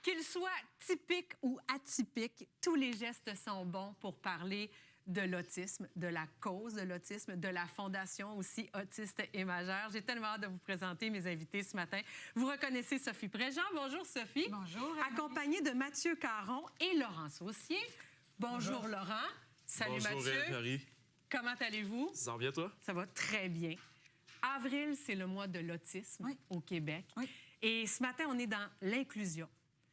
Qu'ils soient typiques ou atypiques, tous les gestes sont bons pour parler de l'autisme, de la cause de l'autisme, de la Fondation aussi Autistes et Majeurs. J'ai tellement hâte de vous présenter mes invités ce matin. Vous reconnaissez Sophie Préjean. Bonjour, Sophie. Bonjour. Accompagnée de Mathieu Caron et Laurent Saucier. Bonjour, Laurent. Salut, Bonjour, Mathieu. Marie. Comment allez-vous? Ça va bien, toi? Ça va très bien. Avril, c'est le mois de l'autisme au Québec. Oui. Et ce matin, on est dans l'inclusion.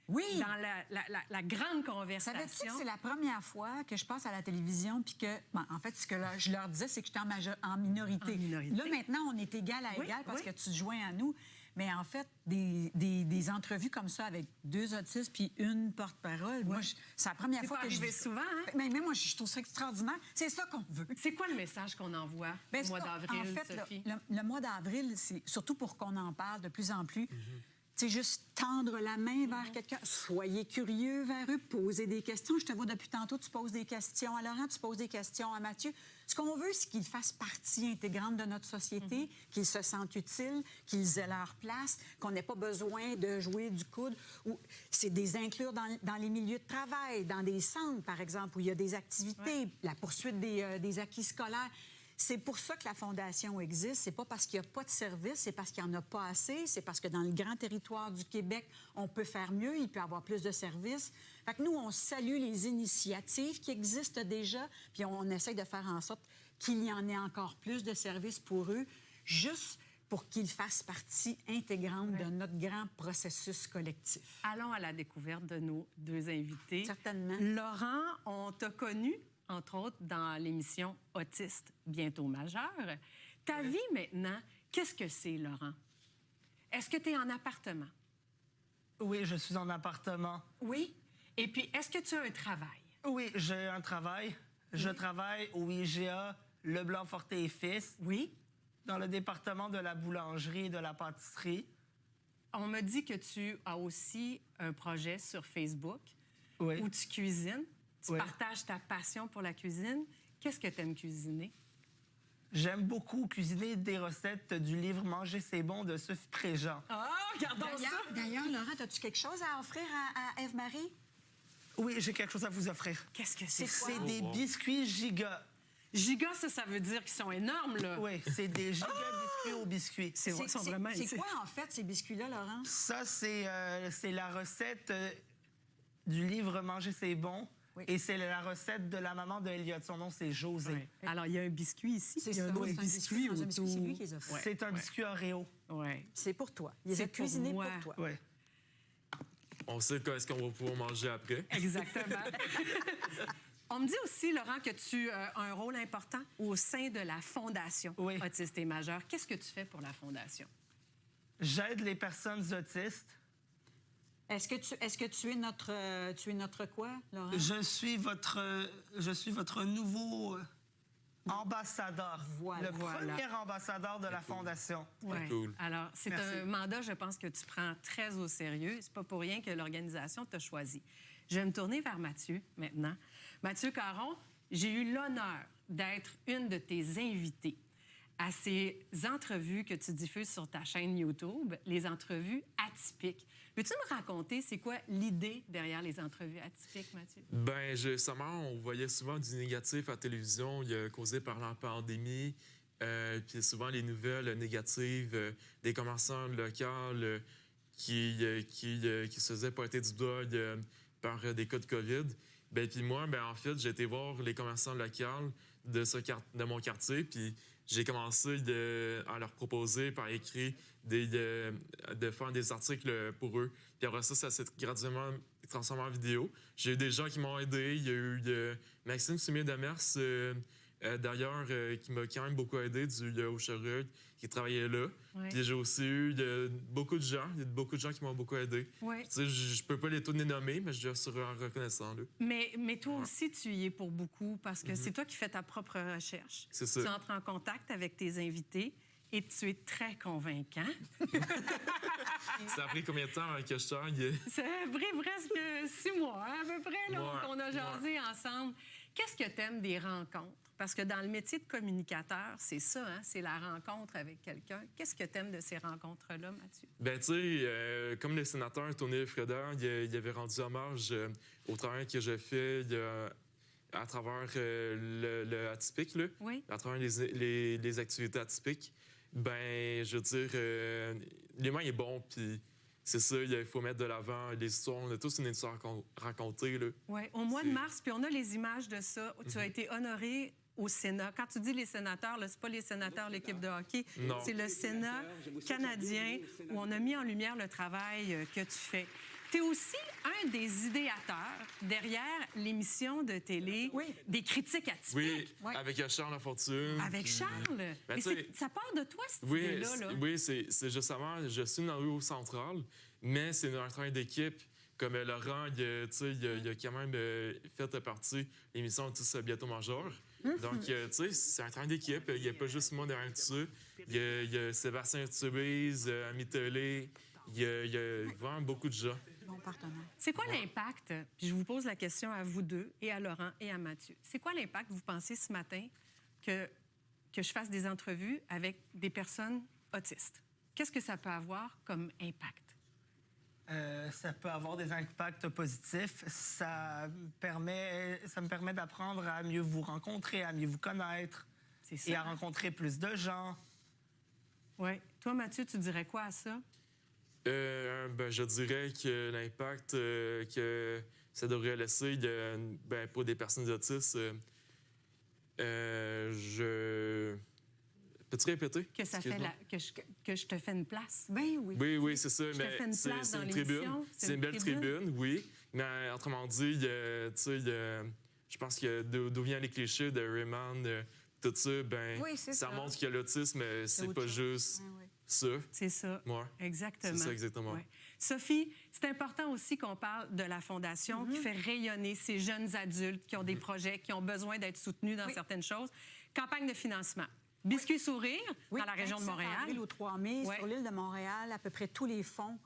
Oui. Dans la grande conversation. Savais-tu que c'est la première fois que je passe à la télévision puis que, en fait, ce que je leur disais, c'est que j'étais en minorité. En minorité. Là, maintenant, on est égal à égal parce que tu te joins à nous. Mais en fait, des entrevues comme ça avec deux autistes puis une porte-parole, moi, c'est la première fois que je vis ça. souvent, hein? Mais moi, je trouve ça extraordinaire. C'est ça qu'on veut. C'est quoi le message qu'on envoie au mois d'avril, En fait, Sophie? le mois d'avril, c'est surtout pour qu'on en parle de plus en plus. C'est juste tendre la main vers quelqu'un. Soyez curieux vers eux, posez des questions. Je te vois depuis tantôt, tu poses des questions à Laurent, tu poses des questions à Mathieu. Ce qu'on veut, c'est qu'ils fassent partie intégrante de notre société, qu'ils se sentent utiles, qu'ils aient leur place, qu'on n'ait pas besoin de jouer du coude. C'est des inclure dans les milieux de travail, dans des centres, par exemple, où il y a des activités, la poursuite des acquis scolaires. C'est pour ça que la Fondation existe. C'est pas parce qu'il n'y a pas de service, c'est parce qu'il n'y en a pas assez. C'est parce que dans le grand territoire du Québec, on peut faire mieux, il peut y avoir plus de services. Fait que nous, on salue les initiatives qui existent déjà, puis on essaie de faire en sorte qu'il y en ait encore plus de services pour eux, juste pour qu'ils fassent partie intégrante de notre grand processus collectif. Allons à la découverte de nos deux invités. Certainement. Laurent, on t'a connu, entre autres, dans l'émission Autistes bientôt majeurs. Ta vie maintenant, qu'est-ce que c'est, Laurent? Est-ce que tu es en appartement? Oui, je suis en appartement. Oui. Et puis, est-ce que tu as un travail? Oui, j'ai un travail. Je travaille au IGA Leblanc-Forté et Fils. Oui. Dans le département de la boulangerie et de la pâtisserie. On me dit que tu as aussi un projet sur Facebook où tu cuisines. Tu partages ta passion pour la cuisine. Qu'est-ce que tu aimes cuisiner? J'aime beaucoup cuisiner des recettes du livre Manger, c'est bon de Sophie Préjean. Ah, regardons ça! D'ailleurs, Laurent, as-tu quelque chose à offrir à Ève-Marie? Oui, j'ai quelque chose à vous offrir. Qu'est-ce que c'est? C'est des biscuits giga. Giga, ça veut dire qu'ils sont énormes, là. Oui, c'est des giga biscuits au biscuit. C'est quoi, en fait, ces biscuits-là, Laurent? Ça, c'est la recette du livre Manger, c'est bon. Oui. Et c'est la recette de la maman de Elliot. Son nom, c'est José. Oui. Alors, il y a un biscuit ici. C'est un biscuit autour. C'est lui qui les a fait. C'est un biscuit Oreo. Oui. C'est pour toi. Il les a cuisinés pour toi. Oui. On sait qu'est-ce qu'on va pouvoir manger après. Exactement. On me dit aussi, Laurent, que tu as un rôle important au sein de la Fondation Autistes et Majeurs. Qu'est-ce que tu fais pour la Fondation? J'aide les personnes autistes. Est-ce que tu es notre quoi, Laurent? Je suis votre nouveau ambassadeur. Le premier ambassadeur de la Fondation. Ouais. Cool. Alors, c'est un mandat, je pense, que tu prends très au sérieux. C'est pas pour rien que l'organisation t'a choisi. Je vais me tourner vers Mathieu maintenant. Mathieu Caron, j'ai eu l'honneur d'être une de tes invitées à ces entrevues que tu diffuses sur ta chaîne YouTube, les entrevues atypiques. Peux-tu me raconter c'est quoi l'idée derrière les entrevues atypiques, Mathieu? Bien, récemment, on voyait souvent du négatif à la télévision causé par la pandémie, puis souvent les nouvelles négatives des commerçants locaux qui se faisaient pointer du doigt par des cas de COVID. Bien, puis moi, en fait, j'ai été voir les commerçants locaux de mon quartier, puis j'ai commencé à leur proposer par écrit de faire des articles pour eux. Puis après ça s'est graduellement transformé en vidéo. J'ai eu des gens qui m'ont aidé. Il y a eu Maxime Sumier-Demers, d'ailleurs, qui m'a quand même beaucoup aidé du Haut-Chariot, qui travaillait là. Ouais. Puis j'ai aussi eu beaucoup de gens. Il y a beaucoup de gens qui m'ont beaucoup aidé. Ouais. Tu sais, je peux pas les tous les nommer, mais je suis reconnaissant. Là. Mais toi aussi, tu y es pour beaucoup parce que c'est toi qui fais ta propre recherche. C'est ça. Tu entres en contact avec tes invités et tu es très convaincant. Ça a pris combien de temps que je taille? Ça a pris presque 6 mois, hein, à peu près, là, qu'on a jasé ensemble. Qu'est-ce que tu aimes des rencontres? Parce que dans le métier de communicateur, c'est ça, hein? C'est la rencontre avec quelqu'un. Qu'est-ce que tu aimes de ces rencontres-là, Mathieu? Ben, tu sais, comme le sénateur Tony Freda, il avait rendu hommage au travail que j'ai fait à travers le atypique, là, Oui. à travers les activités atypiques. Ben, je veux dire, l'humain est bon, puis c'est ça, il faut mettre de l'avant les histoires. On a tous une histoire à raconter, là. Oui, au mois de mars, puis on a les images de ça. Tu as été honoré au Sénat. Quand tu dis les sénateurs, ce n'est pas les sénateurs, l'équipe de hockey. Non. C'est le Sénat canadien où on a mis en lumière le travail que tu fais. Tu es aussi un des idéateurs derrière l'émission de télé des critiques atypiques. Oui, avec Charles Lafortune. Avec puis- Charles. Ben, Mais tu sais, ça part de toi, cette Oui, idée-là. Là. oui, c'est justement, je suis dans le haut central, mais c'est un travail d'équipe. Comme Laurent, tu sais, il a quand même fait partie de l'émission Autistes Bientôt Majeur. Donc, tu sais, c'est un travail d'équipe. Il n'y a pas juste moi derrière tout ça. Il y a Sébastien Tubise, Ami Télé. Il y a vraiment beaucoup de gens. Bon partenaire. C'est quoi l'impact? Puis je vous pose la question à vous deux, et à Laurent et à Mathieu. C'est quoi l'impact, vous pensez, ce matin, que je fasse des entrevues avec des personnes autistes? Qu'est-ce que ça peut avoir comme impact? Ça peut avoir des impacts positifs. Ça me permet d'apprendre à mieux vous rencontrer, à mieux vous connaître C'est ça. et à rencontrer plus de gens. Oui. Toi, Mathieu, tu dirais quoi à ça? Ben, je dirais que l'impact que ça devrait laisser pour des personnes autistes, Peux-tu répéter? Que ça fait Excuse-moi. que je te fais une place. Ben oui. Oui, c'est ça. te fais une place C'est dans une tribune. l'émission. C'est une belle tribune, oui. Mais autrement dit, tu sais, je pense que d'où viennent les clichés de Rayman, tout ça, ben, Oui, c'est ça ça. montre que l'autisme, c'est autre pas chose. juste Oui. ça. C'est ça. Moi. Exactement. C'est ça, exactement. Ouais. Sophie, c'est important aussi qu'on parle de la Fondation qui fait rayonner ces jeunes adultes qui ont des projets, qui ont besoin d'être soutenus dans certaines choses. Campagne de financement. Biscuit Sourire, Oui, dans la région de 27 Montréal. avril au 3 mai, Ouais. sur l'île de Montréal, à peu près tous les fonds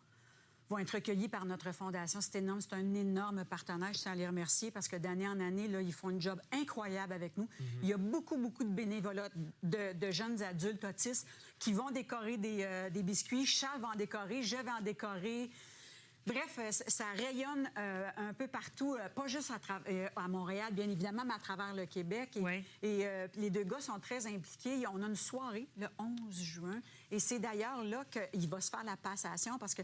vont être recueillis par notre fondation. C'est énorme, c'est un énorme partenaire. Je tiens à les remercier parce que d'année en année, là, ils font un job incroyable avec nous. Il y a beaucoup de bénévolats, de jeunes adultes autistes qui vont décorer des biscuits. Charles va en décorer, je vais en décorer. Bref, ça rayonne un peu partout, pas juste à Montréal, bien évidemment, mais à travers le Québec. Et les deux gars sont très impliqués. On a une soirée le 11 juin. Et c'est d'ailleurs là qu'il va se faire la passation parce que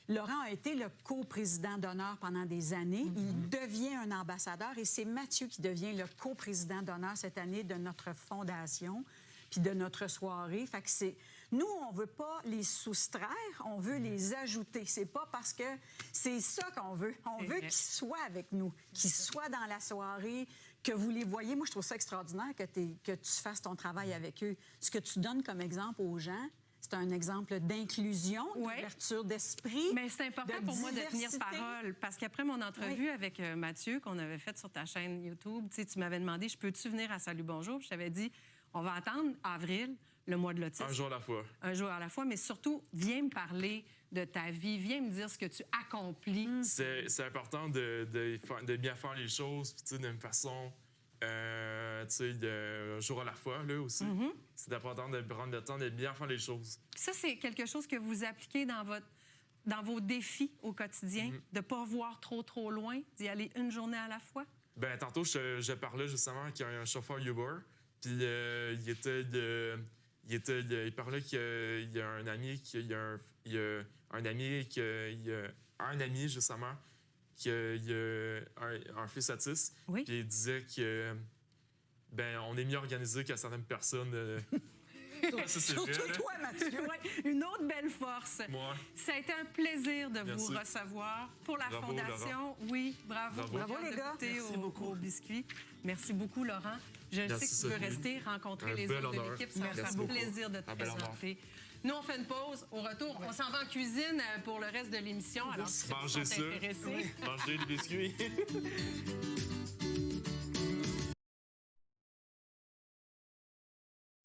Laurent a été le coprésident d'honneur pendant des années. Il devient un ambassadeur et c'est Mathieu qui devient le coprésident d'honneur cette année de notre fondation puis de notre soirée. Fait que nous, on veut pas les soustraire, on veut les ajouter. C'est pas parce que c'est ça qu'on veut. On veut qu'ils soient avec nous, qu'ils soient dans la soirée, que vous les voyez. Moi, je trouve ça extraordinaire que tu fasses ton travail avec eux. Ce que tu donnes comme exemple aux gens, c'est un exemple d'inclusion, d'ouverture d'esprit. Mais c'est important pour moi de tenir diversité. parole parce qu'après mon entrevue avec Mathieu qu'on avait faite sur ta chaîne YouTube, tu m'avais demandé, je peux-tu venir à Salut Bonjour? Je t'avais dit, on va attendre avril, le mois de l'autisme. Un jour à la fois. Un jour à la fois, mais surtout, viens me parler de ta vie, viens me dire ce que tu accomplis. C'est important de bien faire les choses, puis, tu sais, d'une façon, tu sais, un jour à la fois, là, aussi. C'est important de prendre le temps de bien faire les choses. Ça, c'est quelque chose que vous appliquez dans vos défis au quotidien, de ne pas voir trop loin, d'y aller une journée à la fois? Ben tantôt, je parlais justement qu'il y a un chauffeur Uber, puis il parlait qu'il y a un ami il y a un ami justement qui a un fils autiste, Oui. puis il disait que ben on est mieux organisé que certaines personnes. Ça, c'est Surtout vrai, là. toi, Mathieu. Ouais, une autre belle force. Moi. Ça a été un plaisir de Merci. vous recevoir pour la Bravo, Fondation. Laurent. Oui, bravo. Bravo. Bravo, les gars. Merci beaucoup au biscuit. Merci beaucoup, Laurent. Je Merci, sais que tu veux Sophie. rester, rencontrer Un les bel autres de honneur. l'équipe. Ça va Merci faire beaucoup. plaisir de te Un bel honneur. présenter. Nous, on fait une pause. Au retour, on s'en va en cuisine pour le reste de l'émission. Alors, si vous Mangez êtes ça. intéressés, Mangez des biscuits.